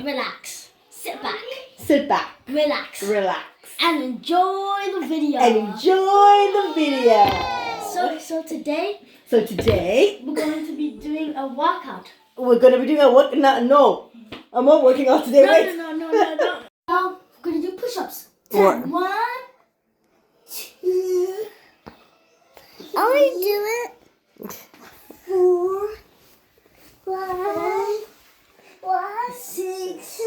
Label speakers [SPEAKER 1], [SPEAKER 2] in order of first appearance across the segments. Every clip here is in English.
[SPEAKER 1] relax. Sit back.
[SPEAKER 2] Sit back.
[SPEAKER 1] Relax.
[SPEAKER 2] Relax.
[SPEAKER 1] And enjoy the video. So today we're going to be doing a workout.
[SPEAKER 2] We're going to be doing a work. No. I'm not working out today. Wait.
[SPEAKER 1] No. Now we're going to do push-ups.
[SPEAKER 2] What?
[SPEAKER 1] 1, 2. I do it. 4, 5, 6,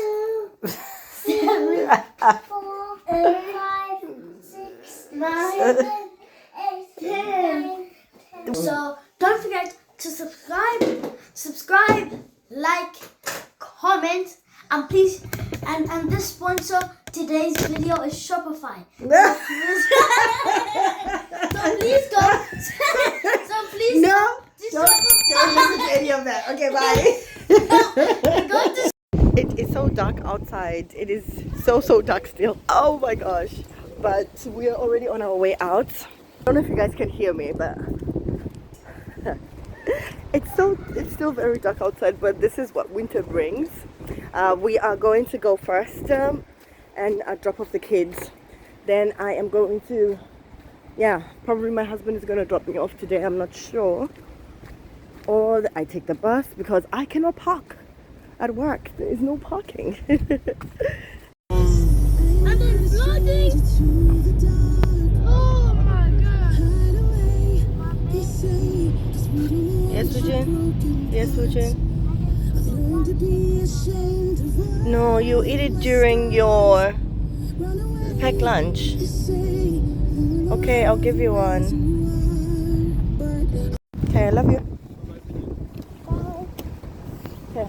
[SPEAKER 1] 7, 4, 5, 6, 9, 10. So don't forget to subscribe, like, comment, and please, and this sponsor today's video is Shopify. So please go. So please
[SPEAKER 2] No.
[SPEAKER 1] Don't
[SPEAKER 2] listen to any of that. Okay, bye. It is so dark outside. It is so dark still. Oh my gosh. But we are already on our way out. I don't know if you guys can hear me, but it's still very dark outside, but this is what winter brings. We are going to go first and drop off the kids. Then I am going to, probably my husband is going to drop me off today. I'm not sure. Or I take the bus because I cannot park at work. There is no parking.
[SPEAKER 1] And then flooding. Oh my god.
[SPEAKER 2] Yes, Sujin? Yes, Sujin? No, you eat it during your packed lunch. Okay, I'll give you one. Okay, I love you. Okay.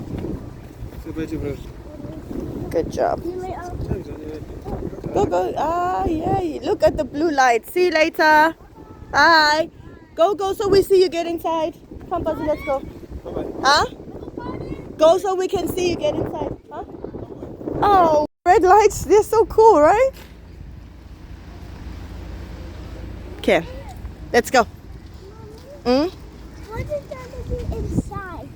[SPEAKER 2] Good job. Go. Ah, yeah. Look at the blue light. See you later. Bye. Go so we see you get inside. Come, Buzzy, let's go. Huh? Go so we can see you get inside. Huh? Oh, red lights. They're so cool, right? Okay. Let's go.
[SPEAKER 1] What is that to be inside?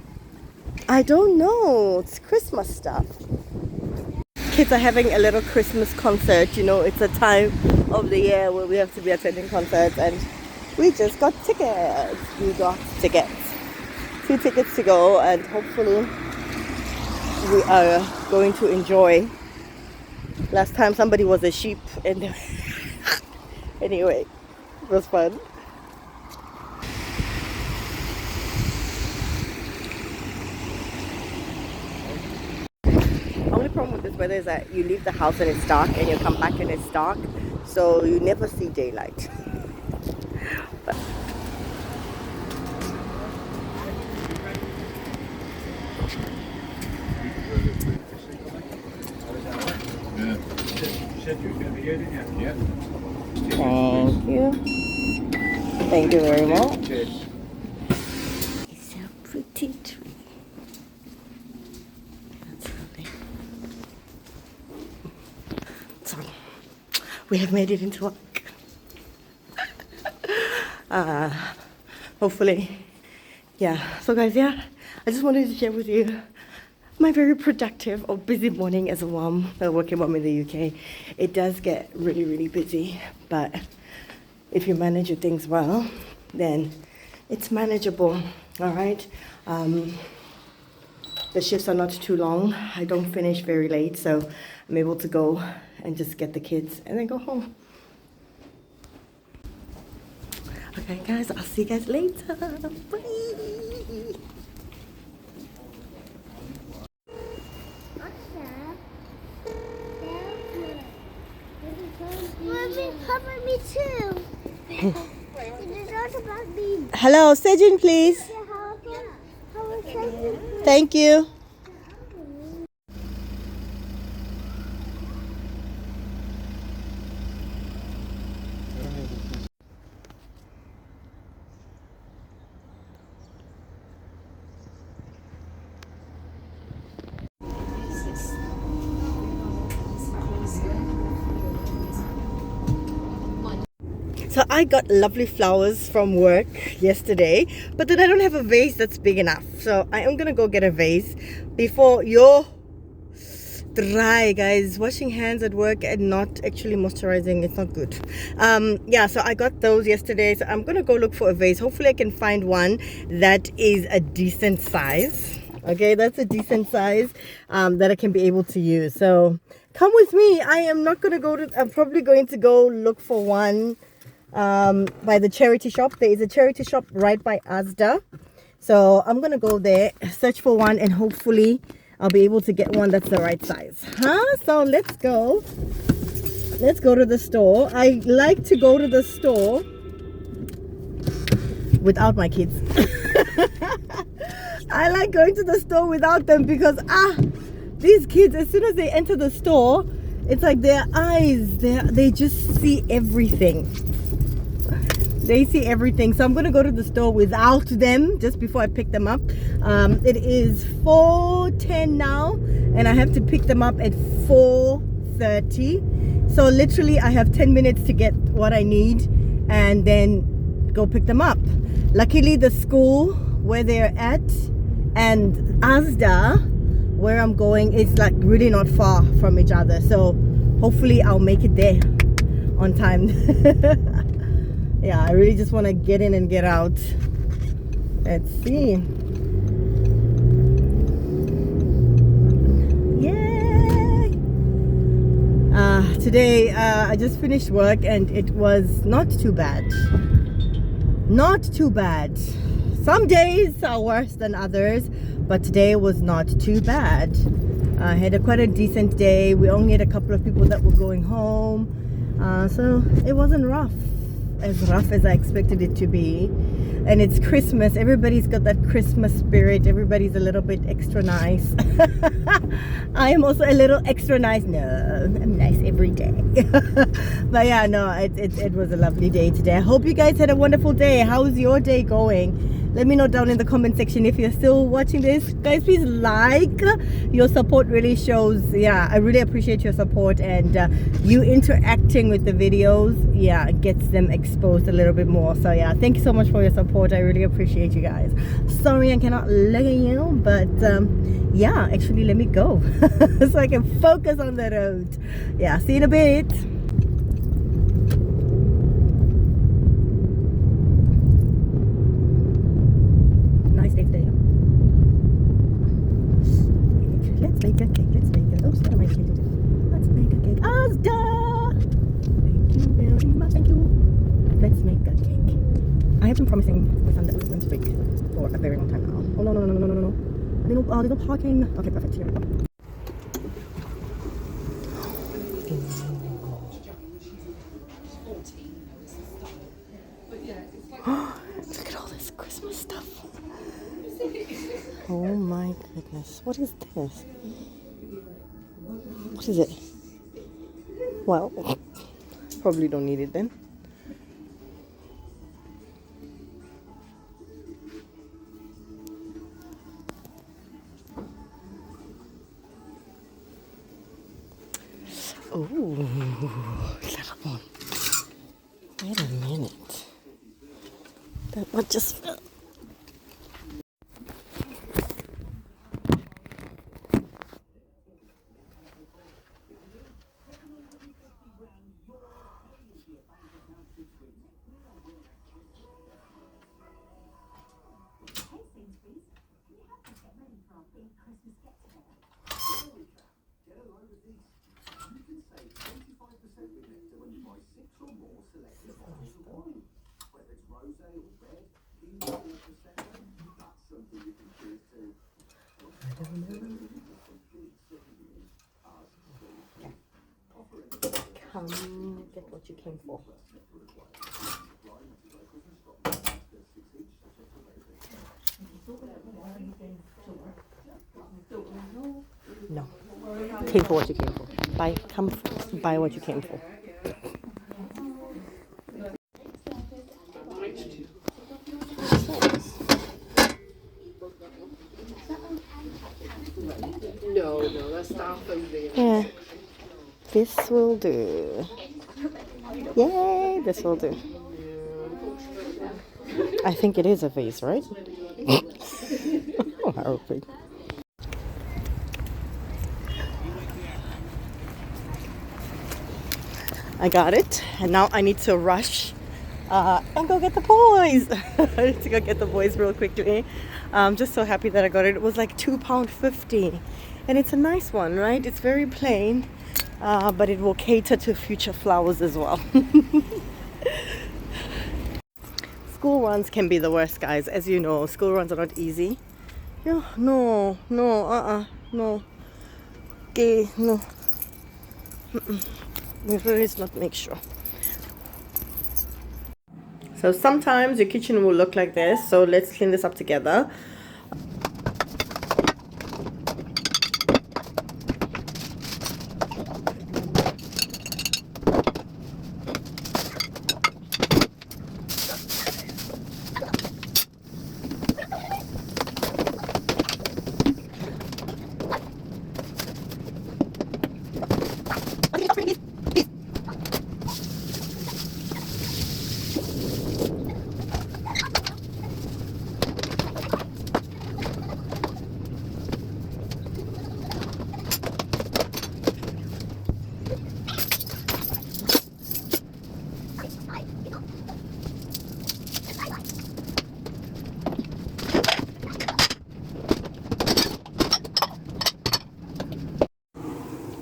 [SPEAKER 2] I don't know. It's Christmas stuff. Kids are having a little Christmas concert. You know, it's a time of the year where we have to be attending concerts, and we just got tickets. 2 tickets to go, and hopefully we are going to enjoy. Last time somebody was a sheep, and anyway, it was fun. Only problem with this weather is that you leave the house and it's dark, and you come back and it's dark, so you never see daylight. But Thank you very much. It's a pretty tree. That's lovely. So, we have made it into work. Hopefully. So guys, I just wanted to share with you my very productive or busy morning as a mom, a working mom in the UK. It does get really busy, but if you manage your things well, then it's manageable. All right. The shifts are not too long. I don't finish very late, so I'm able to go and just get the kids and then go home. Okay guys, I'll see you guys later. Bye.
[SPEAKER 1] Mommy, cover me too.
[SPEAKER 2] Hello, Sejin, please. Thank you. So I got lovely flowers from work yesterday, but then I don't have a vase that's big enough. So I am gonna go get a vase before your dry, guys. Washing hands at work and not actually moisturizing, it's not good. Yeah, so I got those yesterday, so I'm gonna go look for a vase. Hopefully I can find one that is a decent size. Okay, that's a decent size that I can be able to use. So come with me. I'm probably going to go look for one by the charity shop. There is a charity shop right by Asda. So I'm gonna go there, search for one, and hopefully I'll be able to get one that's the right size. So let's go to the store. I like to go to the store without my kids. I like going to the store without them because these kids, as soon as they enter the store, it's like their eyes, they just see everything. They see everything. So I'm going to go to the store without them just before I pick them up. It is 4:10 now and I have to pick them up at 4:30. So literally I have 10 minutes to get what I need and then go pick them up. Luckily the school where they're at and Asda where I'm going is like really not far from each other. So hopefully I'll make it there on time. Yeah, I really just want to get in and get out. Let's see. Yay! Today I just finished work and it was not too bad. Not too bad. Some days are worse than others, but today was not too bad. I had quite a decent day. We only had a couple of people that were going home, so it wasn't as rough as I expected it to be. And it's Christmas. Everybody's got that Christmas spirit. Everybody's a little bit extra nice. I am also a little extra nice. No, I'm nice every day. But yeah, no, it was a lovely day today. I hope you guys had a wonderful day. How's your day going? Let me know down in the comment section if you're still watching this. Guys, please like. Your support really shows. Yeah, I really appreciate your support, and you interacting with the videos, yeah, gets them exposed a little bit more. So yeah, thank you so much for your support. I really appreciate you guys. Sorry I cannot look at you, but yeah, actually let me go so I can focus on the road. Yeah, see you in a bit. Let's make a cake. Let's make a. Oops, what am I trying to do? Let's make a cake. Asda! Thank you very much. Thank you. Let's make a cake. I have been promising my son that I was going to bake for a very long time now. Oh no. There's no parking. Okay, perfect. Here we go. Look at all this Christmas stuff. Oh my goodness. What is this? What is it? Well, probably don't need it then. Oh, little one. Wait a minute. That one just fell. Come get what you came for. No. Came for what you came for. Come buy what you came for.
[SPEAKER 3] No, that's not the
[SPEAKER 2] Yeah. This will do. Yay, this will do. I think it is a vase, right? Oh, how big. I got it, and now I need to rush and go get the boys. I need to go get the boys real quickly. I'm just so happy that I got it. It was like £2.50, and it's a nice one, right? It's very plain, but it will cater to future flowers as well. School runs can be the worst, guys. As you know, school runs are not easy. Yeah, no, no. Okay, no. Let's not make sure. So sometimes your kitchen will look like this. So let's clean this up together.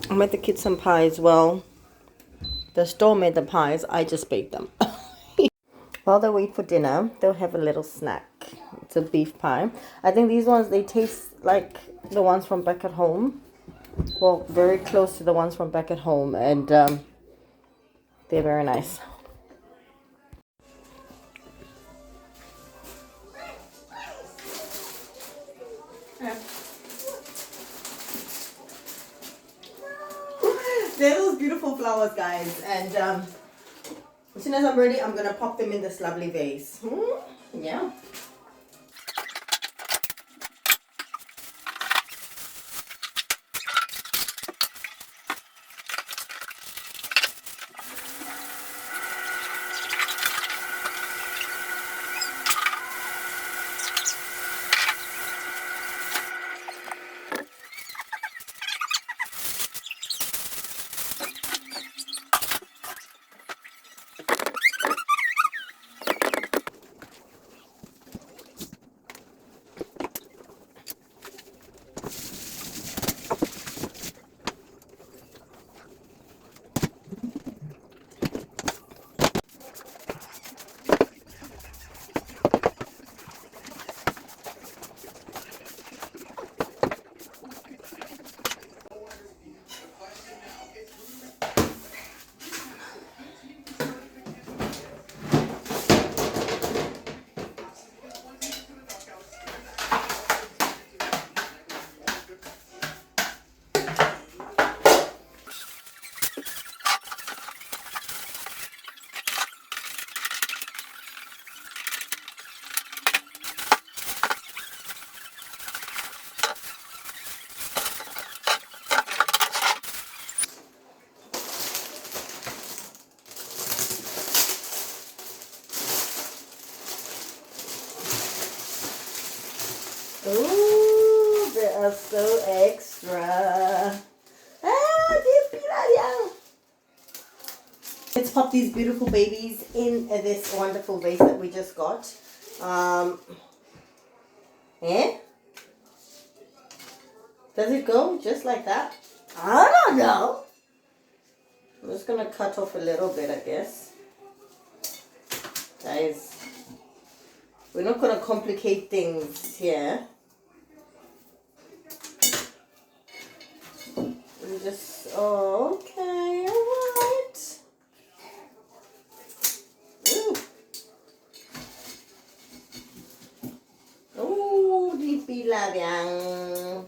[SPEAKER 2] I made the kids some pies. Well, the store made the pies. I just baked them. While they wait for dinner, they'll have a little snack. It's a beef pie. I think these ones, they taste like the ones from back at home. Well, very close to the ones from back at home. And they're very nice. They're those beautiful flowers, guys, and as soon as I'm ready, I'm gonna pop them in this lovely vase. Yeah. Ooh, they are so extra. Let's pop these beautiful babies in this wonderful vase that we just got. Eh? Does it go just like that? I don't know. I'm just gonna cut off a little bit, I guess. Guys, we're not gonna complicate things here. We just, oh, okay, alright. Ooh, di pilabyang.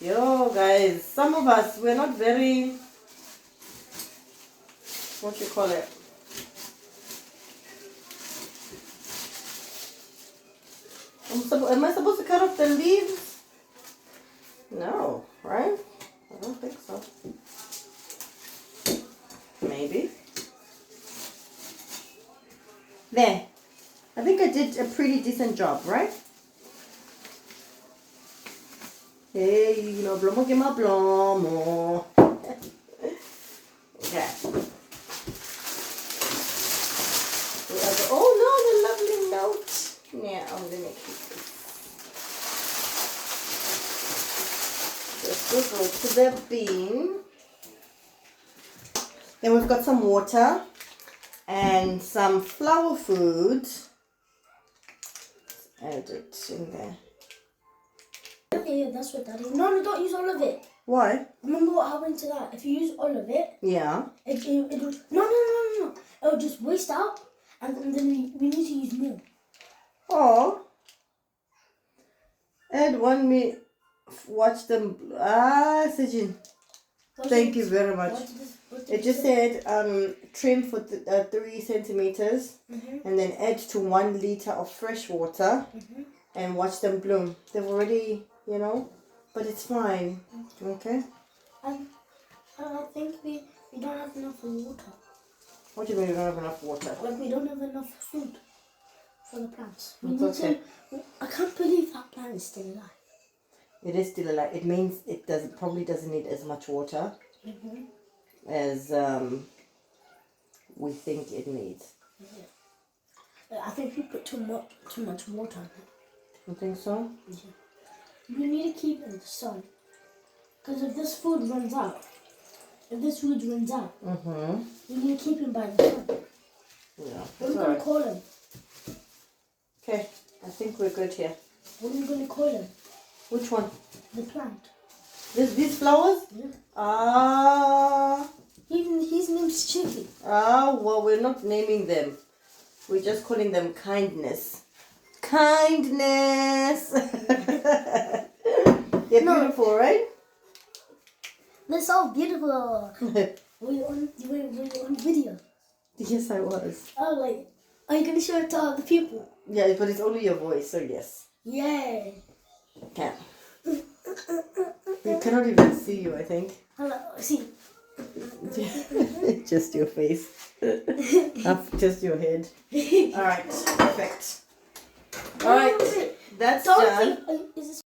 [SPEAKER 2] Yo, guys, some of us, we're not very what you call it? Am I supposed to cut off the leaves? No, right? I don't think so. Maybe. There. I think I did a pretty decent job, right? Hey, no plomo que más plomo. Okay. Oh no, the lovely note. Yeah, I'm gonna keep this. This will go to the bin. Then we've got some water and some flower food. Add it in there.
[SPEAKER 1] Okay, yeah, that's what that is. No, don't use all of it.
[SPEAKER 2] Why?
[SPEAKER 1] Remember what happened to that? If you use all of it,
[SPEAKER 2] Yeah.
[SPEAKER 1] it will... No. It will just waste out, and then we need to use more.
[SPEAKER 2] Oh. Add 1 minute. Watch them. Sejin. Thank you very much. It just said trim for 3 centimeters and then add to 1 liter of fresh water and watch them bloom. They've already, but it's fine. Okay.
[SPEAKER 1] I think we don't have enough water.
[SPEAKER 2] What do you mean we don't have enough water?
[SPEAKER 1] Like we don't have enough food for the plants.
[SPEAKER 2] It's okay.
[SPEAKER 1] I can't believe that plant is still alive.
[SPEAKER 2] It is still alive. It means it probably doesn't need as much water as we think it needs.
[SPEAKER 1] Yeah. I think we put too much water on it.
[SPEAKER 2] You think so?
[SPEAKER 1] Yeah. We need to keep it in the sun. Because if this food runs out, we need to keep him by the sun.
[SPEAKER 2] Yeah.
[SPEAKER 1] What are we going to call him?
[SPEAKER 2] Okay, I think we're good here.
[SPEAKER 1] What are we going to call him?
[SPEAKER 2] Which one?
[SPEAKER 1] The plant.
[SPEAKER 2] These flowers?
[SPEAKER 1] Yeah. His name's Chippy.
[SPEAKER 2] Well, we're not naming them. We're just calling them kindness. Kindness! They're beautiful, right?
[SPEAKER 1] They're so beautiful. Were you on video?
[SPEAKER 2] Yes, I was.
[SPEAKER 1] Oh, like, are you going to show it to other people?
[SPEAKER 2] Yeah, but it's only your voice, so yes.
[SPEAKER 1] Yay.
[SPEAKER 2] Okay. You cannot even see you, I think.
[SPEAKER 1] Hello, see.
[SPEAKER 2] Just your face. Up, just your head. Alright, perfect. Alright, that's done.
[SPEAKER 1] Is this